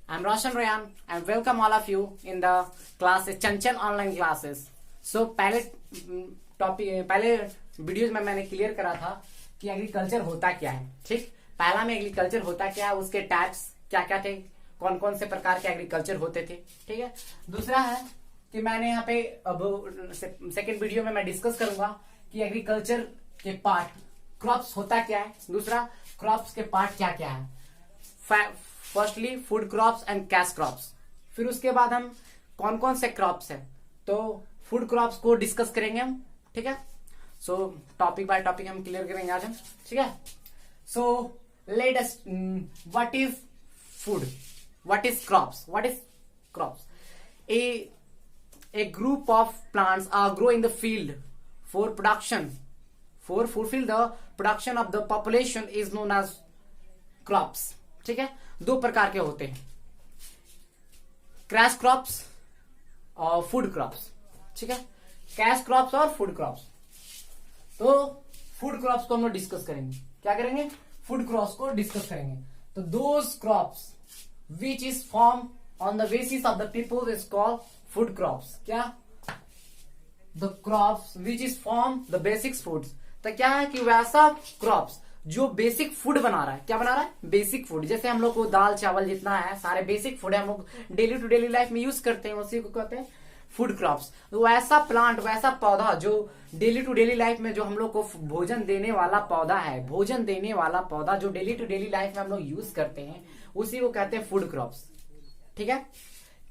I'm Roshan Rayan and welcome all of you in the classes Chanchal online classes. सो पहले videos में मैंने clear करा था कि एग्रीकल्चर होता क्या है। ठीक, पहला में एग्रीकल्चर होता क्या है, उसके टाइप्स क्या क्या थे, कौन कौन से प्रकार के एग्रीकल्चर होते थे। ठीक है, दूसरा है कि मैंने यहाँ पे अब सेकेंड वीडियो में मैं डिस्कस करूंगा कि एग्रीकल्चर के पार्ट क्रॉप्स होता क्या है, दूसरा क्रॉप्स के पार्ट क्या क्या है, firstly food crops and cash crops. फिर उसके बाद हम कौन कौन से क्रॉप्स है, तो फूड क्रॉप्स को डिस्कस करेंगे हम। ठीक है, सो टॉपिक बाय टॉपिक हम क्लियर करेंगे आज हम। ठीक है, so let us what is food, what is crops, what is crops. A group of plants are grow in the field for production, for fulfill the production of the population is known as crops। ठीक है, दो प्रकार के होते हैं, crash crops और food crops. ठीक है, कैश क्रॉप्स और फूड क्रॉप्स। तो फूड क्रॉप्स को हम लोग डिस्कस करेंगे। क्या करेंगे? फूड क्रॉप्स को डिस्कस करेंगे। तो those crops which is form on the basis of the people is called food crops. क्या? The crops which is form the basics foods. तो क्या है कि वैसा क्रॉप्स जो बेसिक फूड बना रहा है। क्या बना रहा है? Basic food. जैसे हम लोग को दाल चावल जितना है सारे बेसिक फूड है, हम लोग डेली टू डेली लाइफ में यूज करते हैं, उसी को कहते हैं फूड क्रॉप्स। तो वैसा प्लांट, वैसा पौधा जो डेली टू डेली लाइफ में जो हम लोग को भोजन देने वाला पौधा है, भोजन देने वाला पौधा जो डेली टू डेली लाइफ में हम लोग यूज करते हैं, उसी को कहते हैं फूड क्रॉप्स। ठीक है,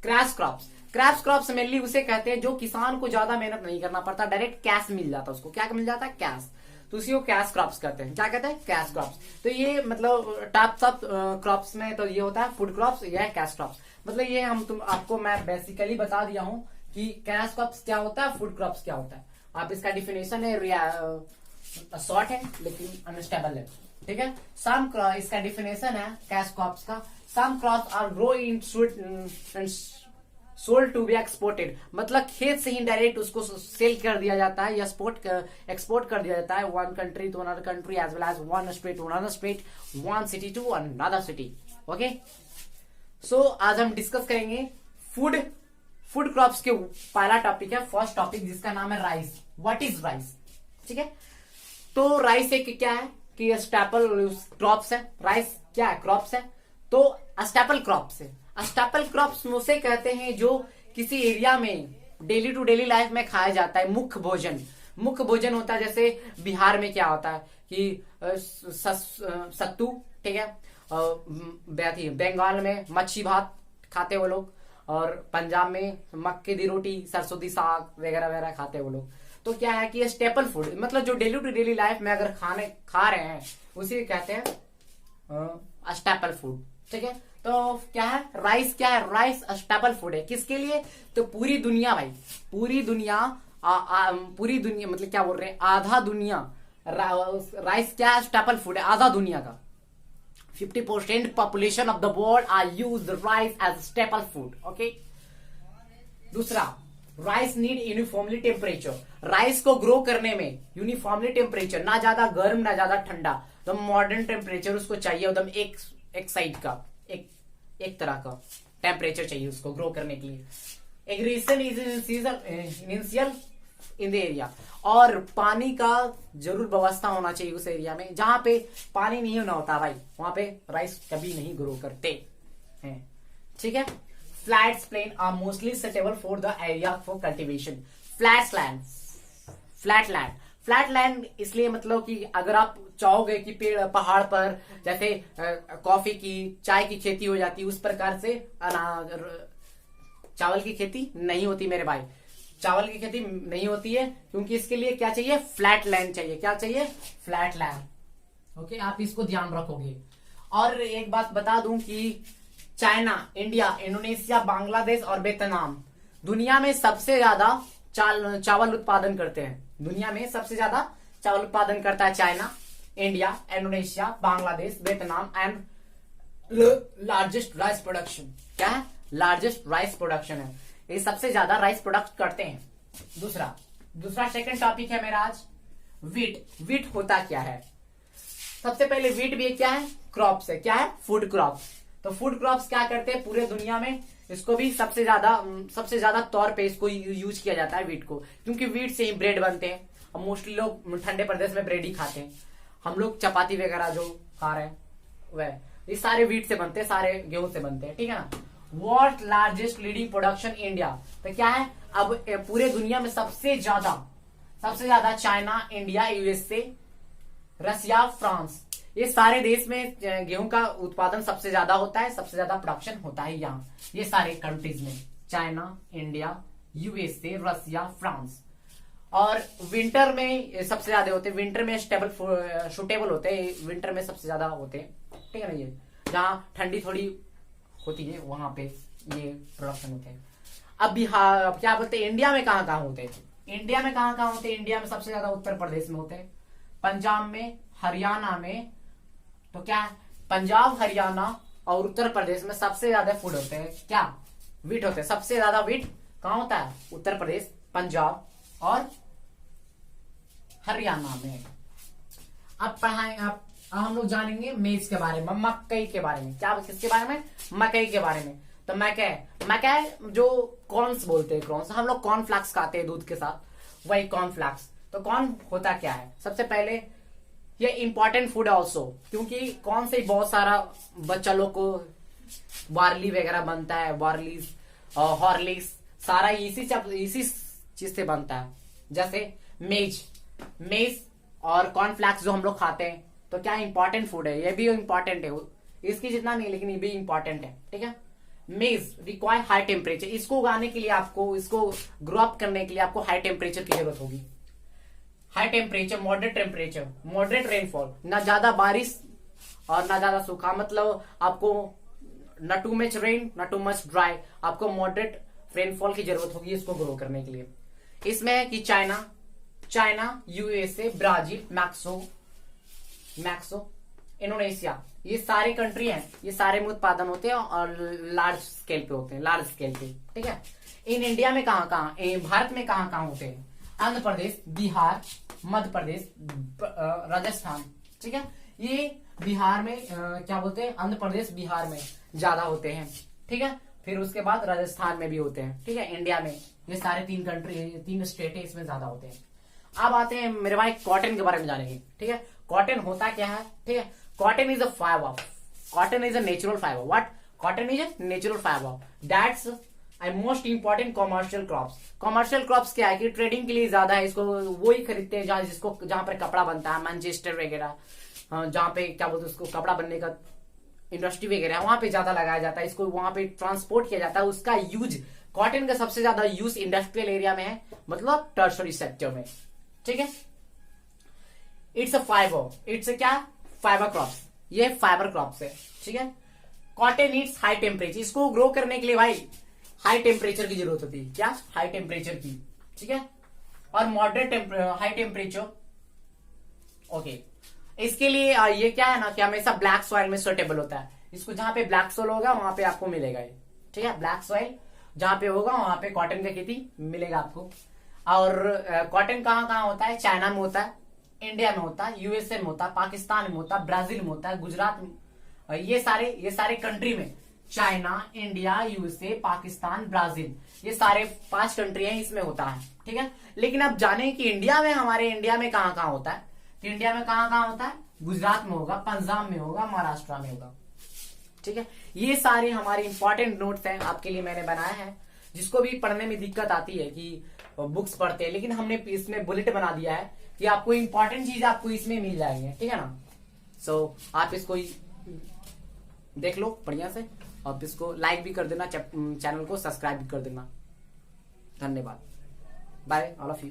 crash crops. Crash crops mainly उसे कहते हैं जो किसान को ज्यादा मेहनत नहीं करना पड़ता, डायरेक्ट कैश मिल जाता है उसको। क्या मिल जाता है? कैश। तो उसी को कैश क्रॉप्स कहते हैं। क्या कहते हैं? Cash crops. तो ये मतलब टाइप्स ऑफ क्रॉप्स में तो ये होता है फूड क्रॉप्स, ये है कैश क्रॉप्स। मतलब ये आपको मैं बेसिकली बता दिया हूं कि कैश क्रॉप्स क्या होता है, फूड क्रॉप्स क्या होता है। आप इसका डिफिनेशन है, शॉर्ट है लेकिन अनस्टेबल है। ठीक है, सम इसका डिफिनेशन है कैश क्रॉप्स का, some crops are grown sold to be exported. मतलब खेत से ही डायरेक्ट उसको सेल कर दिया जाता है या एक्सपोर्ट कर दिया जाता है, one country to another country as well as one state to another state, one city to another city. Okay, so आज हम डिस्कस करेंगे फूड क्रॉप्स के पहला टॉपिक है, फर्स्ट टॉपिक जिसका नाम है राइस। What is rice? ठीक है, तो राइस एक क्या है कि स्टेपल क्रॉप्स है। राइस क्या है? क्रॉप्स है। तो स्टेपल क्रॉप्स है। स्टेपल क्रॉप्स उसे कहते हैं जो किसी एरिया में डेली टू डेली लाइफ में खाया जाता है, मुख्य भोजन। मुख्य भोजन होता है, जैसे बिहार में क्या होता है कि सत्तू। ठीक है, बंगाल में मच्छी भात खाते वो लोग, और पंजाब में मक्के दी रोटी, सरसों दी साग वगैरह वगैरह खाते वो लोग। तो क्या है कि स्टेपल फूड, मतलब जो डेली टू डेली लाइफ में अगर खा रहे हैं उसे कहते हैं स्टेपल फूड। ठीक है, तो क्या है राइस? क्या है? राइस स्टेपल फूड है। किसके लिए? तो पूरी दुनिया भाई, पूरी दुनिया पूरी दुनिया मतलब क्या बोल रहे हैं, आधा दुनिया राइस क्या है? स्टेपल फूड है, आधा दुनिया का 50% population of the world are use rice as staple food. Okay, दूसरा rice need uniformly temperature. Rice को ग्रो करने में यूनिफॉर्मली टेम्परेचर, ना ज्यादा गर्म ना ज्यादा ठंडा, तो मॉडर्न टेम्परेचर उसको चाहिए, एकदम एक साइड का, एक तरह का टेम्परेचर चाहिए उसको ग्रो करने के लिए। Aggression is initial in the area, और पानी का जरूर व्यवस्था होना चाहिए उस एरिया में। जहां पे पानी नहीं होना होता भाई, वहां पे राइस कभी नहीं ग्रो करते हैं। ठीक है, flats plain are mostly suitable for the area for cultivation. Flat land इसलिए मतलब कि अगर आप चाहोगे कि पेड़ पहाड़ पर जैसे कॉफी की, चाय की खेती हो जाती है, उस प्रकार से चावल की खेती नहीं होती मेरे भाई। चावल की खेती नहीं होती है क्योंकि इसके लिए क्या चाहिए? फ्लैट लैंड चाहिए। क्या चाहिए? Flat land. ओके, आप इसको ध्यान रखोगे। और एक बात बता दूं कि चाइना, इंडिया, इंडोनेशिया, बांग्लादेश और वियतनाम दुनिया में सबसे ज्यादा चावल उत्पादन करते हैं। दुनिया में सबसे ज्यादा चावल उत्पादन करता है China, India, Indonesia, Bangladesh, Vietnam and largest rice production. क्या है? लार्जेस्ट राइस प्रोडक्शन है, ये सबसे ज्यादा राइस प्रोडक्ट करते हैं। दूसरा सेकंड टॉपिक है मेरा आज वीट। वीट होता क्या है? सबसे पहले वीट भी क्या है? क्रॉप्स है। क्या है? Food crop. तो फूड क्रॉप्स क्या करते हैं पूरे दुनिया में, इसको भी सबसे ज्यादा तौर पे इसको यूज किया जाता है वीट को, क्योंकि वीट से ही ब्रेड बनते हैं। अब मोस्टली लोग ठंडे प्रदेश में ब्रेड ही खाते हैं, हम लोग चपाती वगैरह जो खा रहे हैं वह ये सारे वीट से बनते हैं, सारे गेहूं से बनते हैं, ठीक है ना। World largest leading production India, तो क्या है अब पूरे दुनिया में सबसे ज्यादा चाइना, इंडिया, यूएसए, रसिया, फ्रांस, ये सारे देश में गेहूं का उत्पादन सबसे ज्यादा होता है, सबसे ज्यादा प्रोडक्शन होता है यहाँ, ये सारे कंट्रीज में, चाइना, इंडिया, यूएसए, रसिया, फ्रांस। और विंटर में सबसे ज्यादा होते हैं, विंटर में सुटेबल होते हैं, विंटर में सबसे ज्यादा होते हैं, ठीक है ना। ये जहाँ ठंडी थोड़ी होती है वहां पे ये प्रोडक्शन होते हैं। अब बिहार क्या बोलते हैं, इंडिया में कहाँ कहाँ होते हैं, इंडिया में कहाँ कहाँ होते हैं, इंडिया में सबसे ज्यादा उत्तर प्रदेश में होते हैं, पंजाब में, हरियाणा में, तो क्या है पंजाब, हरियाणा और उत्तर प्रदेश में सबसे ज्यादा फूड होते हैं, क्या वीट होते हैं, सबसे ज्यादा वीट कहाँ होता है, उत्तर प्रदेश, पंजाब और हरियाणा में। अब हम लोग जानेंगे मेज के बारे में, मकई के बारे में, क्या किसके बारे में, मकई के बारे में। तो मकई जो कॉर्न्स बोलते हैं, कॉर्न्स हम लोग कॉर्नफ्लैक्स खाते हैं दूध के साथ, वही कॉर्नफ्लैक्स। तो कॉर्न होता क्या है, सबसे पहले ये इंपॉर्टेंट फूड है ऑल्सो, क्योंकि कॉर्न से बहुत सारा बच्चा लोग को बार्ली वगैरह बनता है, बार्लीज और हॉर्लिक्स सारा इसी चीज से बनता है। जैसे मेज और कॉर्नफ्लैक्स जो हम लोग खाते हैं, तो क्या इंपॉर्टेंट फूड है, ये भी इंपॉर्टेंट है, इसकी जितना नहीं लेकिन ये भी इंपॉर्टेंट है, ठीक है। मेज रिक्वायर हाई टेम्परेचर, इसको उगाने के लिए आपको, इसको ग्रो अप करने के लिए आपको हाई टेम्परेचर की जरूरत होगी। High temperature, moderate temperature, moderate rainfall, ना ज्यादा बारिश और ना ज्यादा सूखा, मतलब आपको न टू मच रेन न टू मच ड्राई, आपको मॉडरेट रेनफॉल की जरूरत होगी इसको ग्रो करने के लिए। इसमें है कि China, USA, Brazil, Maxo, Indonesia, ये सारे कंट्री हैं, ये सारे में उत्पादन होते हैं और लार्ज स्केल पे होते हैं, लार्ज स्केल पे, ठीक है। इन इंडिया में कहाँ भारत में कहाँ होते हैं, आंध्र प्रदेश, बिहार, मध्य प्रदेश, राजस्थान, ठीक है। ये बिहार में क्या बोलते हैं, आंध्र प्रदेश, बिहार में ज्यादा होते हैं, ठीक है। फिर उसके बाद राजस्थान में भी होते हैं, ठीक है। इंडिया में ये सारे 3 कंट्री, 3 स्टेट है, इसमें ज्यादा होते हैं। अब आते हैं मेरे भाई कॉटन के बारे में जानेंगे, ठीक है। कॉटन होता क्या है, ठीक है। Cotton is a fibre, cotton is a natural fibre, what, cotton is a natural fibre, that's I most important commercial crops. Commercial crops क्या है कि ट्रेडिंग के लिए ज्यादा है, इसको वो ही खरीदते हैं जहां पर कपड़ा बनता है, मैनचेस्टर वगैरह, जहां पे क्या बोलते हैं उसको, कपड़ा बनने का इंडस्ट्री वगैरह है, वहां पे ज्यादा लगाया जाता है, इसको वहां पे ट्रांसपोर्ट किया जाता है। उसका यूज, कॉटन का सबसे ज्यादा यूज इंडस्ट्रियल एरिया में है, मतलब टर्शरी सेक्टर में, ठीक है। इट्स अ फाइबर, इट्स क्या, फाइबर क्रॉप्स, ये फाइबर क्रॉप्स है, ठीक है। कॉटन नीड्स हाई टेम्परेचर, इसको ग्रो करने के लिए भाई हाई टेम्परेचर की जरूरत होती है, क्या, हाई टेम्परेचर की, ठीक है। और मॉडरेट हाई टेम्परेचर, ओके। इसके लिए ये क्या है ना कि हमेशा ब्लैक सॉइल में सुटेबल होता है, इसको जहां पे ब्लैक सॉइल होगा वहां पे आपको मिलेगा ये, ठीक है। ब्लैक सॉइल जहां पे होगा वहां पे कॉटन की खेती मिलेगा आपको। और कॉटन कहाँ होता है, चाइना में होता है, इंडिया में होता है, यूएसए में होता है, पाकिस्तान में होता है, ब्राजील में होता है, गुजरात में, ये सारे कंट्री में, China, India, USA, Pakistan, Brazil, ये सारे 5 कंट्री हैं, इसमें होता है, ठीक है। लेकिन अब जाने कि इंडिया में, हमारे इंडिया में कहाँ होता है, तो इंडिया में कहाँ होता है, गुजरात में होगा, पंजाब में होगा, महाराष्ट्र में होगा, ठीक है। ये सारे हमारे इंपॉर्टेंट नोट्स हैं, आपके लिए मैंने बनाया है। जिसको भी पढ़ने में दिक्कत आती है कि बुक्स पढ़ते हैं, लेकिन हमने इसमें बुलेट बना दिया है कि आपको इंपॉर्टेंट चीज आपको इसमें मिल जाएंगे, ठीक है ना। सो आप इसको देख लो बढ़िया से, और इसको लाइक भी कर देना, चैनल को सब्सक्राइब भी कर देना। धन्यवाद, बाय ऑल ऑफ यू।